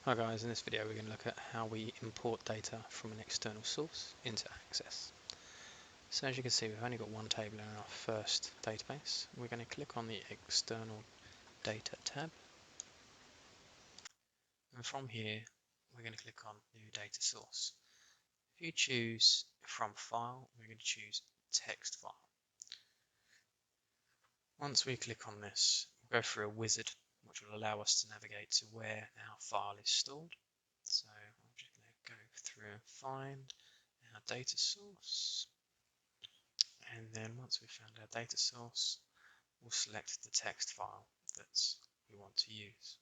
Hi guys, in this video we're going to look at how we import data from an external source into Access. So as you can see, we've only got one table in our first database. We're going to click on the External Data tab, and from here we're going to click on New Data Source. If you choose from File, we're going to choose Text File. Once we click on this, we'll go through a wizard which will allow us to navigate to where our file is stored. So I'm just going to go through and find our data source, and then once we've found our data source, we'll select the text file that we want to use.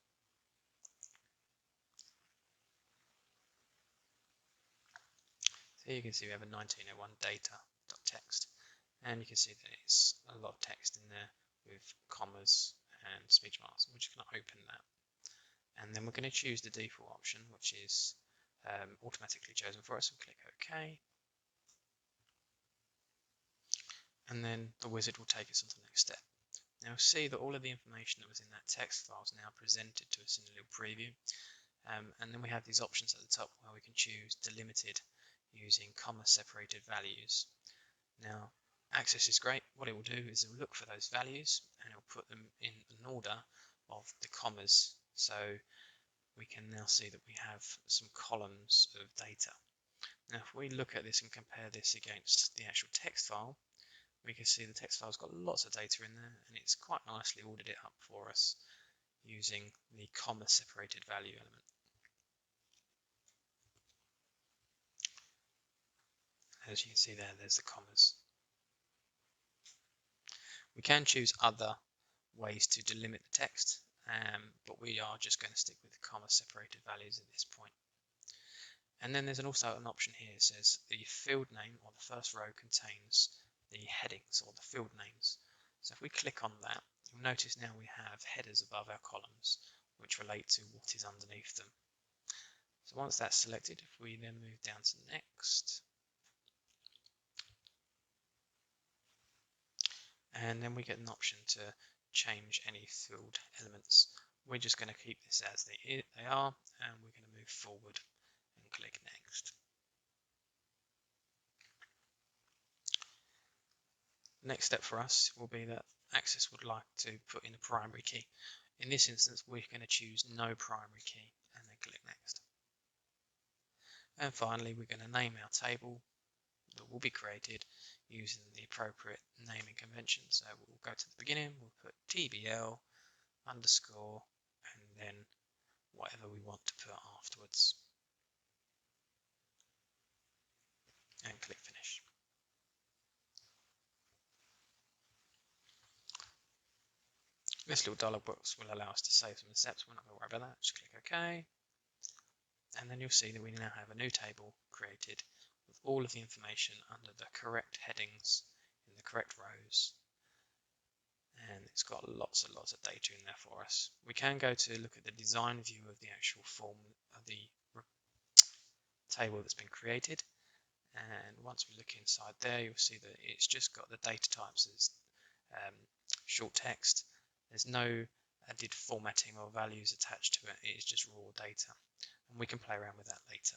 So you can see we have a 1901 data.txt, and you can see that it's a lot of text in there with commas and speech marks. We're just going to open that, and then we're going to choose the default option, which is automatically chosen for us, and click OK. And then the wizard will take us on to the next step. Now see that all of the information that was in that text file is now presented to us in a little preview. And then we have these options at the top where we can choose delimited using comma separated values. Now Access is great. What it will do is it will look for those values and it will put them in an order of the commas. So we can now see that we have some columns of data. Now if we look at this and compare this against the actual text file, we can see the text file's got lots of data in there, and it's quite nicely ordered it up for us using the comma separated value element. As you can see there's the commas. We can choose other ways to delimit the text, but we are just going to stick with the comma separated values at this point. And then there's also an option here that says the field name or the first row contains the headings or the field names. So if we click on that, you'll notice now we have headers above our columns which relate to what is underneath them. So once that's selected, if we then move down to next, and then we get an option to change any field elements. We're just going to keep this as they are, and we're going to move forward and click next. The next step for us will be that Access would like to put in a primary key. In this instance, we're going to choose no primary key and then click next. And finally, we're going to name our table that will be created using the appropriate naming convention. So we'll go to the beginning, we'll put TBL underscore and then whatever we want to put afterwards, and click finish. This little dialog box will allow us to save some steps. We're not going to worry about that. Just click OK. And then you'll see that we now have a new table created with all of the information under the correct headings in the correct rows. And it's got lots and lots of data in there for us. We can go to look at the design view of the actual form of the table that's been created. And once we look inside there, you'll see that it's just got the data types as short text. There's no added formatting or values attached to it. It's just raw data, and we can play around with that later.